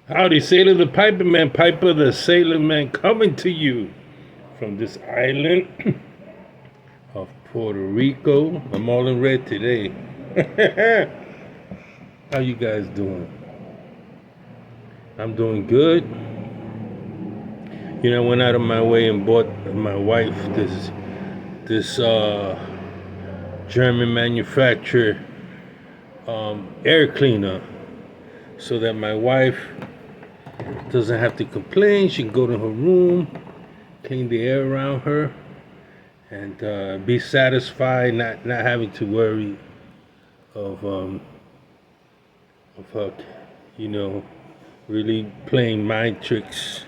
Howdy, Sailor the Piper Man, Piper the Sailor Man, coming to you from this island of Puerto Rico. I'm all in red today. How you guys doing? I'm doing good. You know, I went out of my way and bought my wife this German manufacturer air cleaner, so that my wife doesn't have to complain. She can go to her room, clean the air around her, and be satisfied, not having to worry of her, you know, really playing mind tricks.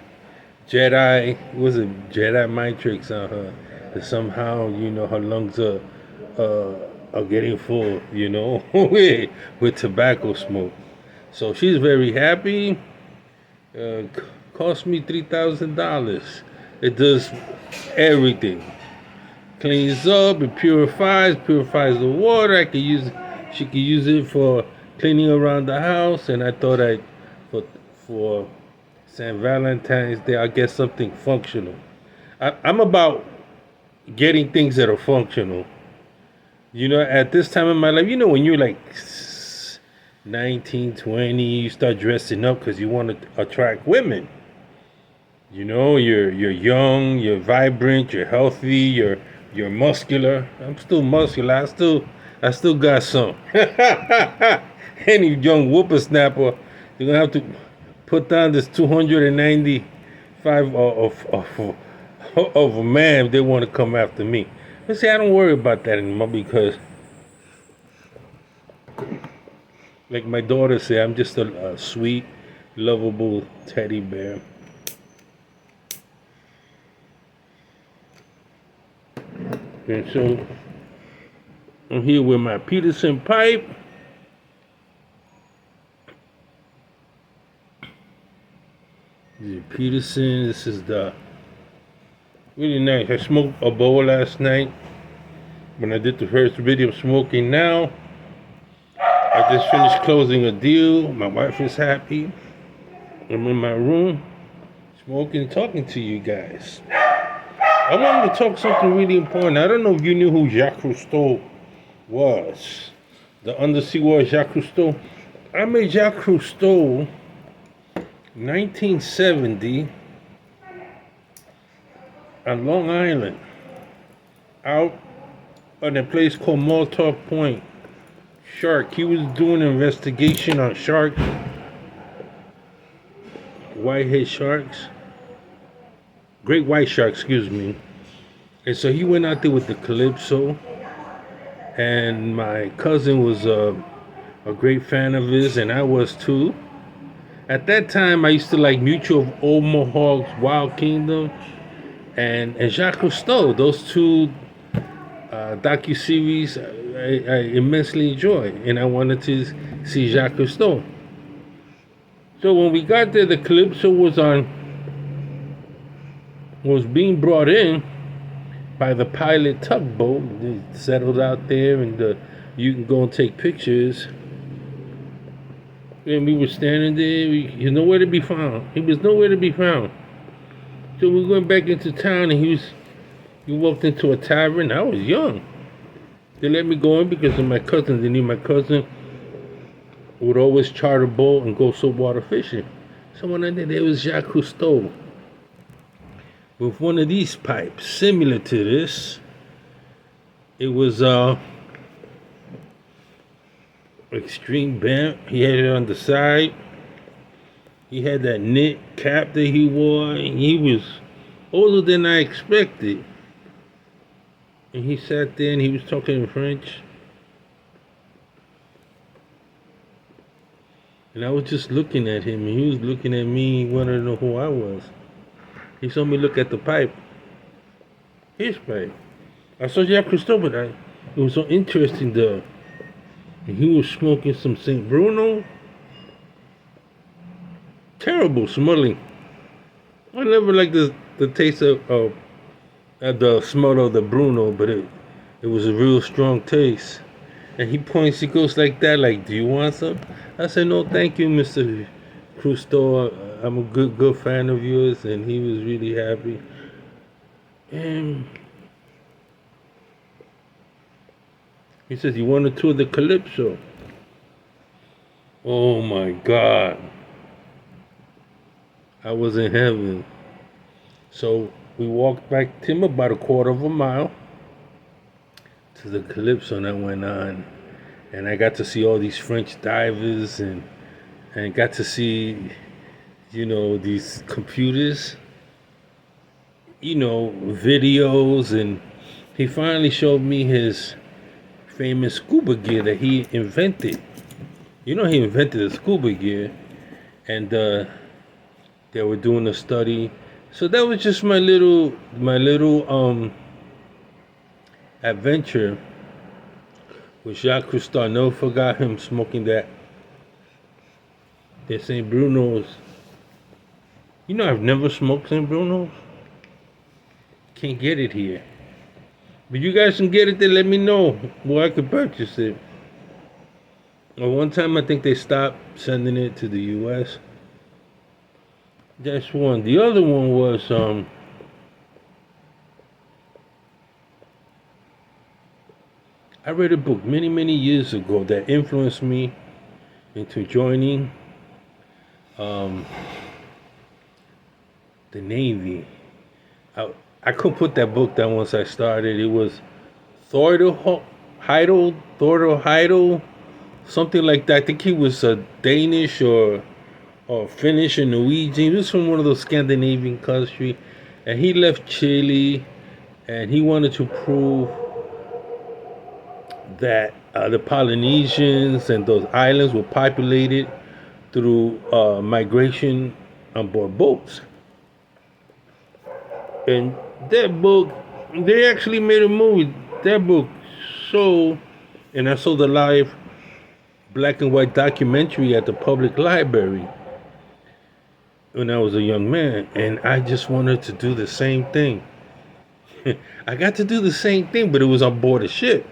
Was it Jedi mind tricks on her? That somehow, her lungs are getting full, with tobacco smoke. So she's very happy. Cost me $3,000. It does everything. Cleans up, it purifies the water. She could use it for cleaning around the house. And I thought for St. Valentine's Day, I get something functional. I'm about getting things that are functional. At this time in my life, when you're like 19, 20, you start dressing up because you want to attract women. You're young, you're vibrant, you're healthy, you're muscular. I'm still muscular. I still got some. Any young whippersnapper, you're gonna have to put down this 295 of a man if they want to come after me. But see, I don't worry about that anymore because, like my daughter said, I'm just a sweet, lovable teddy bear. And so I'm here with my Peterson pipe. This is Peterson. This is the really nice. I smoked a bowl last night when I did the first video of smoking now. I just finished closing a deal. My wife is happy. I'm in my room smoking, talking to you guys. I wanted to talk something really important. I don't know if you knew who Jacques Cousteau was. The undersea war Jacques Cousteau. I met Jacques Cousteau 1970 on Long Island, out on a place called Montauk Point. Shark. He was doing an investigation on sharks, whitehead sharks, great white sharks, excuse me. And so he went out there with the Calypso, and my cousin was a great fan of his, and I was too. At that time, I used to like Mutual of Omaha's Wild Kingdom and Jacques Cousteau. Those two docu-series I immensely enjoyed, and I wanted to see Jacques Cousteau. So when we got there, the Calypso was being brought in by the pilot tugboat. They settled out there, and you can go and take pictures. And we were standing there. He was nowhere to be found. So we went back into town, and he walked into a tavern. I was young. They let me go in because of my cousin. They knew my cousin would always charter a boat and go saltwater fishing. So when I did, there was Jacques Cousteau with one of these pipes, similar to this. It was extreme bent. He had it on the side. He had that knit cap that he wore. And he was older than I expected. And he sat there and he was talking in French. And I was just looking at him, and he was looking at me. He wanted to know who I was. He saw me look at the pipe. His pipe. I saw Jacques Cousteau, but it was so interesting. And he was smoking some St. Bruno. Terrible smelling. I never liked the taste of the smell of the Bruno, but it was a real strong taste. And he goes like that, like, do you want some? I said, no, thank you, Mr. Crusto, I'm a good fan of yours, and he was really happy. And he says, "You want to tour the Calypso?" Oh my God, I was in heaven. So we walked back to him about a quarter of a mile to the Calypso that went on, and I got to see all these French divers and got to see, these computers, videos, and he finally showed me his famous scuba gear that he invented. He invented the scuba gear, and they were doing a study. So that was just my little adventure with Jacques Cousteau. Never forgot him smoking that St. Bruno's. I've never smoked St. Bruno's. Can't get it here. But you guys can get it there, let me know where I could purchase it. One time I think they stopped sending it to the US. That's one. The other one was I read a book many years ago that influenced me into joining the Navy. I couldn't put that book down once I started. It was Thordor Heidel, something like that. I think he was a Danish or Finnish or Norwegian. He was from one of those Scandinavian countries, and he left Chile, and he wanted to prove that the Polynesians and those islands were populated through migration on board boats. And that book, they actually made a movie. That book sold, and I saw the live black and white documentary at the public library when I was a young man, and I just wanted to do the same thing. I got to do the same thing, but it was on board a ship.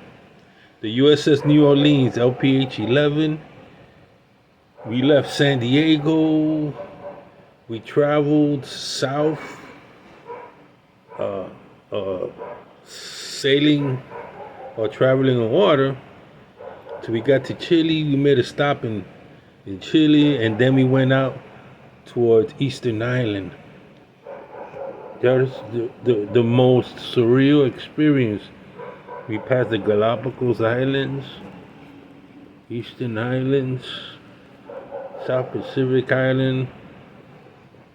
The USS New Orleans, LPH-11. We left San Diego. We traveled south, sailing or traveling on water till we got to Chile. We made a stop in Chile, and then we went out towards Eastern Island. That was the most surreal experience. We passed the Galapagos Islands, Eastern Islands, South Pacific Island.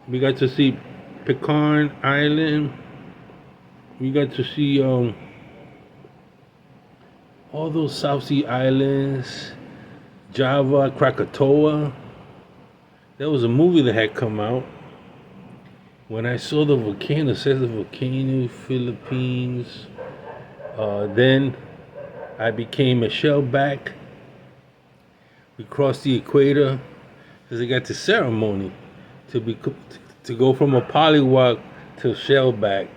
We got to see Pitcairn Island. We got to see all those South Sea islands, Java, Krakatoa. There was a movie that had come out. When I saw the volcano, says the volcano, Philippines. Then I became a shellback. We crossed the equator because I got the ceremony to go from a polywog to shellback.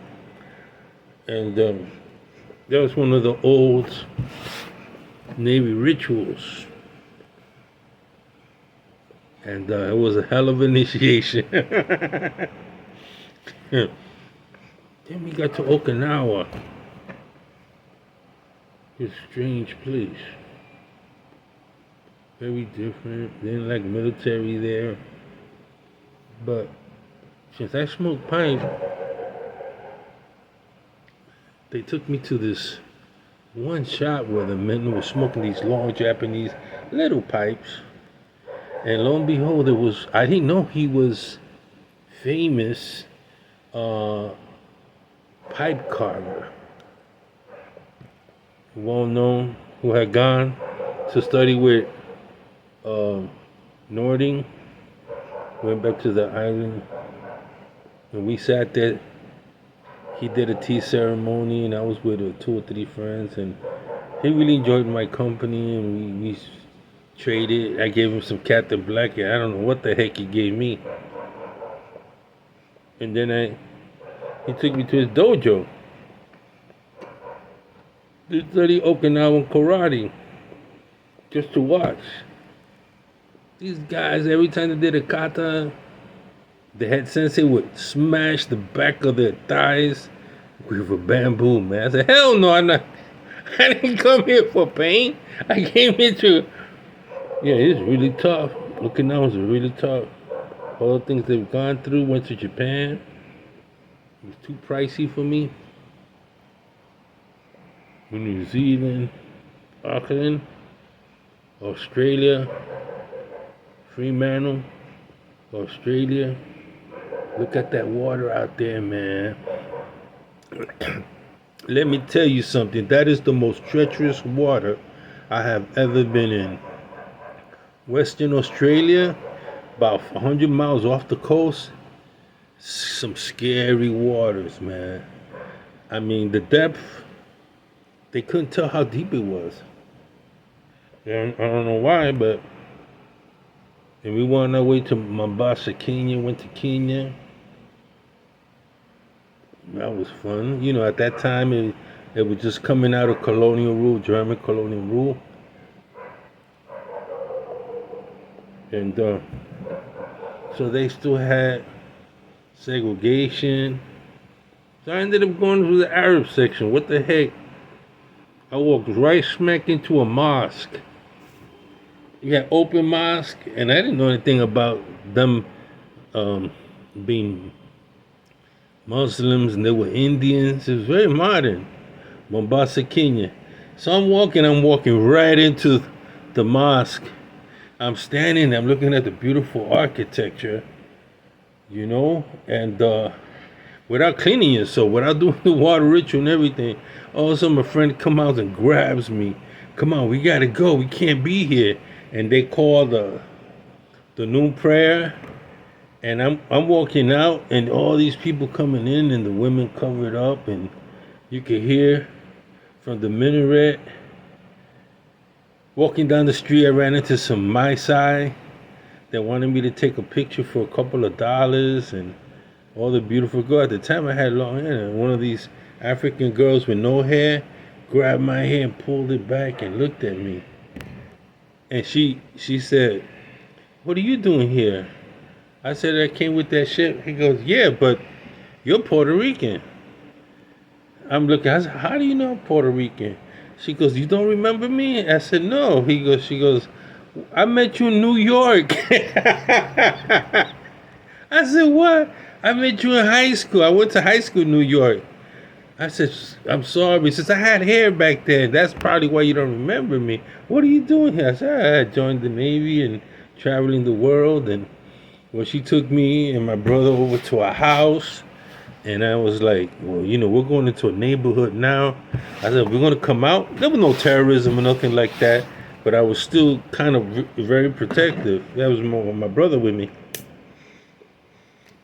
And that was one of the old Navy rituals. And it was a hell of an initiation. Then we got to Okinawa. It's a strange place. Very different. They didn't like military there. But since I smoked pipe, they took me to this one shop where the men were smoking these long Japanese little pipes. And lo and behold, I didn't know he was famous pipe carver. Well known, who had gone to study with Nording, went back to the island, and we sat there. He did a tea ceremony, and I was with 2 or 3 friends, and he really enjoyed my company, and we traded. I gave him some Captain Black, and I don't know what the heck he gave me. And then he took me to his dojo to study Okinawan karate, just to watch. These guys, every time they did a kata, the head sensei would smash the back of their thighs with a bamboo, man. I said, hell no, I'm not. I didn't come here for pain. I came here to. Yeah, it's really tough. Looking now is really tough. All the things they've gone through, went to Japan. It was too pricey for me. New Zealand, Auckland, Australia, Fremantle, Australia. Look at that water out there, man. Let me tell you something. That is the most treacherous water I have ever been in. Western Australia, about 100 miles off the coast, some scary waters, man. I mean, the depth, they couldn't tell how deep it was. And I don't know why, but and we went on our way to Mombasa, Kenya, went to Kenya. That was fun. You know, at that time, it was just coming out of colonial rule, German colonial rule. And so they still had segregation. So I ended up going to the Arab section. What the heck? I walked right smack into a mosque. You got open mosque, and I didn't know anything about them being Muslims, and they were Indians. It was very modern. Mombasa, Kenya. So I'm walking right into the mosque. I'm standing, I'm looking at the beautiful architecture, you know, and without cleaning yourself, without doing the water ritual and everything, all of a sudden my friend come out and grabs me. Come on, we gotta go. We can't be here. And they call the noon prayer, and I'm walking out, and all these people coming in, and the women covered up, and you can hear from the minaret. Walking down the street, I ran into some Maasai that wanted me to take a picture for a couple of dollars, and all the beautiful girls. At the time, I had long hair, and one of these African girls with no hair grabbed my hair and pulled it back and looked at me. And she said, "What are you doing here?" I said, "I came with that ship." He goes, "Yeah, but you're Puerto Rican." I'm looking, I said, "How do you know I'm Puerto Rican?" She goes, "You don't remember me?" I said, "No." She goes, "I met you in New York." I said, "What?" "I met you in high school. I went to high school in New York." I said, "I'm sorry." Since I had hair back then, that's probably why you don't remember me. "What are you doing here?" I said, "I joined the Navy and traveling the world." And well, she took me and my brother over to a house. And I was like, "Well, you know, we're going into a neighborhood now." I said, "We're going to come out." There was no terrorism or nothing like that. But I was still kind of very protective. That was my brother with me.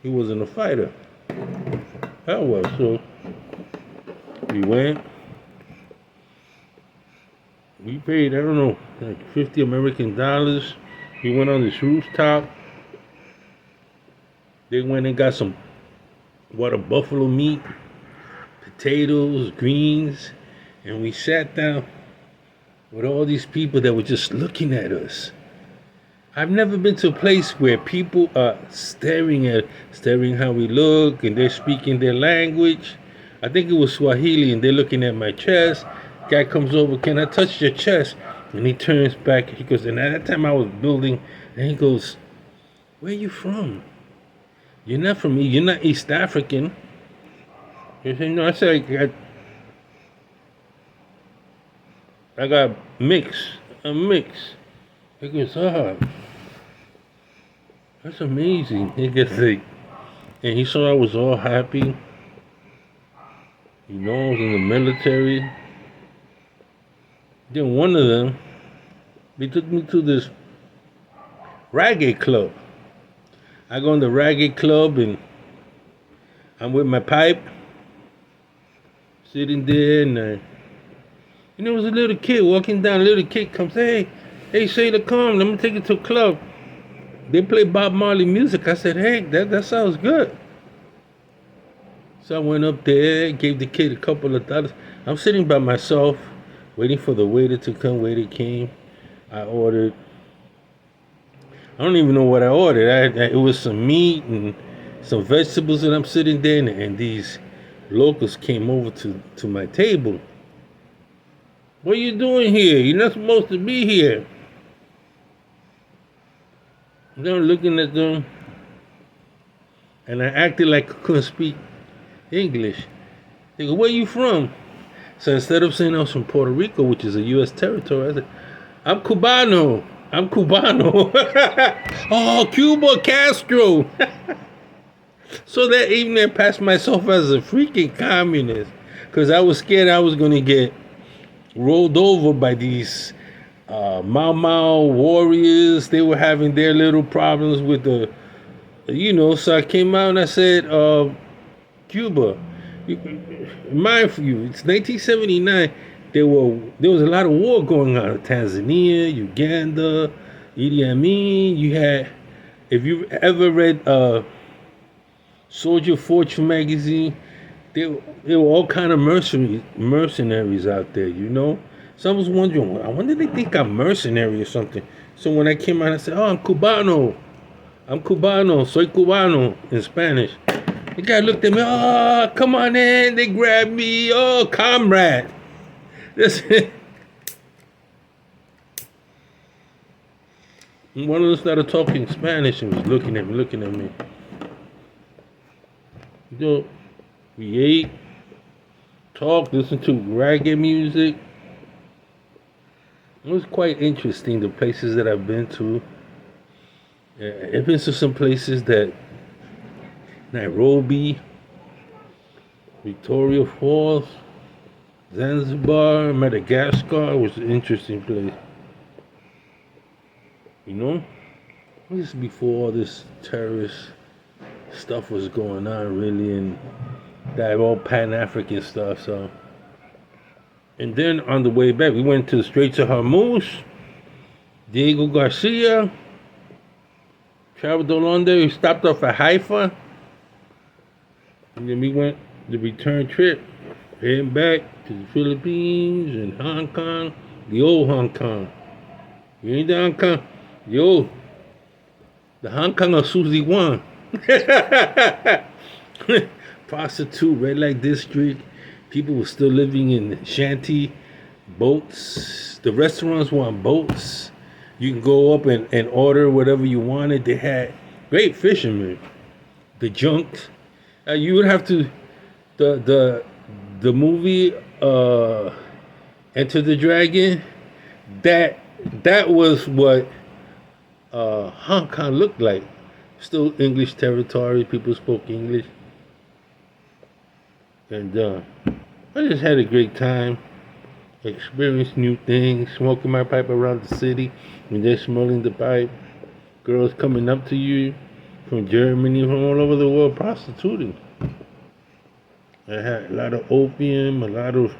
He wasn't a fighter. I was. So we went. We paid, I don't know, like 50 American dollars. We went on this rooftop. They went and got some buffalo meat, potatoes, greens, and we sat down with all these people that were just looking at us. I've never been to a place where people are staring how we look, and they're speaking their language. I think it was Swahili, and they're looking at my chest. Guy comes over, "Can I touch your chest?" And he turns back. He goes, and at that time I was building, and he goes, "Where are you from? You're not from me. You're not East African." He said, "No." I said, I got a mix. He goes, that's amazing." He gets like, and he saw I was all happy. You know, I was in the military. Then one of them, they took me to this reggae club. I go in the reggae club, and I'm with my pipe, sitting there, and there was a little kid walking down. A little kid comes, hey, Sailor, come, let me take you to a club. They play Bob Marley music. I said, "Hey, that sounds good." So I went up there, gave the kid a couple of dollars. I'm sitting by myself, waiting for the waiter to come. Waiter came. I ordered I don't even know what I ordered. It was some meat and some vegetables, and I'm sitting there, and these locals came over to my table. What are you doing here? You're not supposed to be here. And I'm looking at them, and I acted like I couldn't speak English. They go, "Where you from?" So instead of saying I was from Puerto Rico, which is a U.S. territory, I said, "I'm Cubano. I'm Cubano." Oh, Cuba Castro. So that evening, I passed myself as a freaking communist because I was scared I was going to get rolled over by these Mau Mau warriors. They were having their little problems with so I came out and I said, Cuba, mind you, it's 1979. There was a lot of war going on in Tanzania, Uganda, Idi Amin. You had, if you ever read Soldier Fortune magazine, there were all kind of mercenaries out there, you know. So I was wondering, I wonder if they think I'm mercenary or something. So when I came out, I said, "Oh, I'm Cubano. I'm Cubano. Soy Cubano" in Spanish. The guy looked at me. "Oh, come on in." They grabbed me. "Oh, comrade." That's it. One of them started talking Spanish and was looking at me. You know, we ate, talked, listened to reggae music. It was quite interesting, the places that I've been to. I've been to some places that Nairobi, Victoria Falls, Zanzibar, Madagascar was an interesting place. You know? This is before all this terrorist stuff was going on, really, and that all Pan-African stuff, so. And then on the way back, we went to the Straits of Hormuz, Diego Garcia, traveled along there. We stopped off at Haifa, and then we went the return trip, heading back to the Philippines and Hong Kong, the old Hong Kong. You ain't the Hong Kong, the Hong Kong of Susie Wong. Prostitute, red light district. People were still living in shanty boats. The restaurants were on boats. You can go up and order whatever you wanted. They had great fishermen. The junks. You would have to the movie Enter the Dragon. That was what Hong Kong looked like. Still English territory. People spoke English. And I just had a great time. Experienced new things. Smoking my pipe around the city. And they're smelling the pipe. Girls coming up to you from Germany, from all over the world, prostituting. I had a lot of opium, a lot of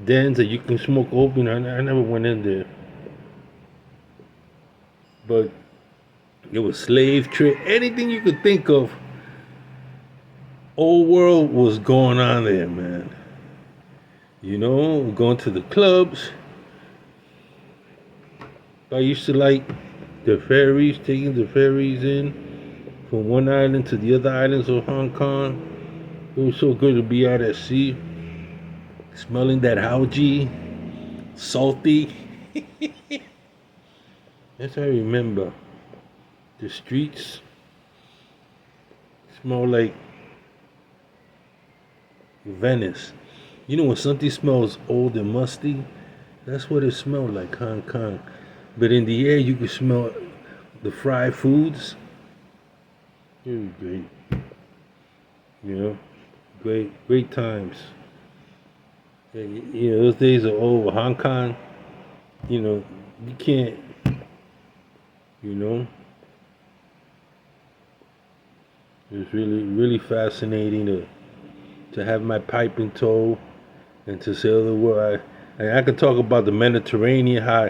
dens that you can smoke opium. I never went in there. But it was slave trade. Anything you could think of, old world was going on there, man. You know, going to the clubs. I used to like the ferries, taking the ferries in from one island to the other islands of Hong Kong. It was so good to be out at sea, smelling that algae, salty. That's how I remember. The streets smell like Venice. You know when something smells old and musty? That's what it smelled like, Hong Kong. But in the air, you can smell the fried foods. It was great. You know, great times. You know, those days are over. Hong Kong, you know, you can't, you know. It was really fascinating to have my pipe in tow and to sail the world. I could talk about the Mediterranean, how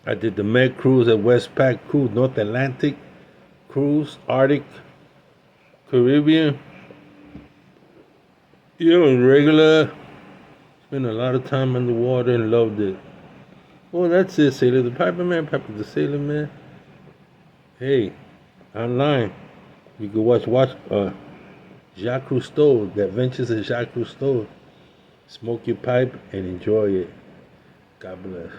I did the Med cruise at Westpac cruise, North Atlantic cruise, Arctic, Caribbean. You know, regular. Spent a lot of time on the water and loved it. Well, that's it, Sailor the Piper Man, Piper the Sailor Man. Hey, online, you can watch Jacques Cousteau, The Adventures of Jacques Cousteau. Smoke your pipe and enjoy it. God bless.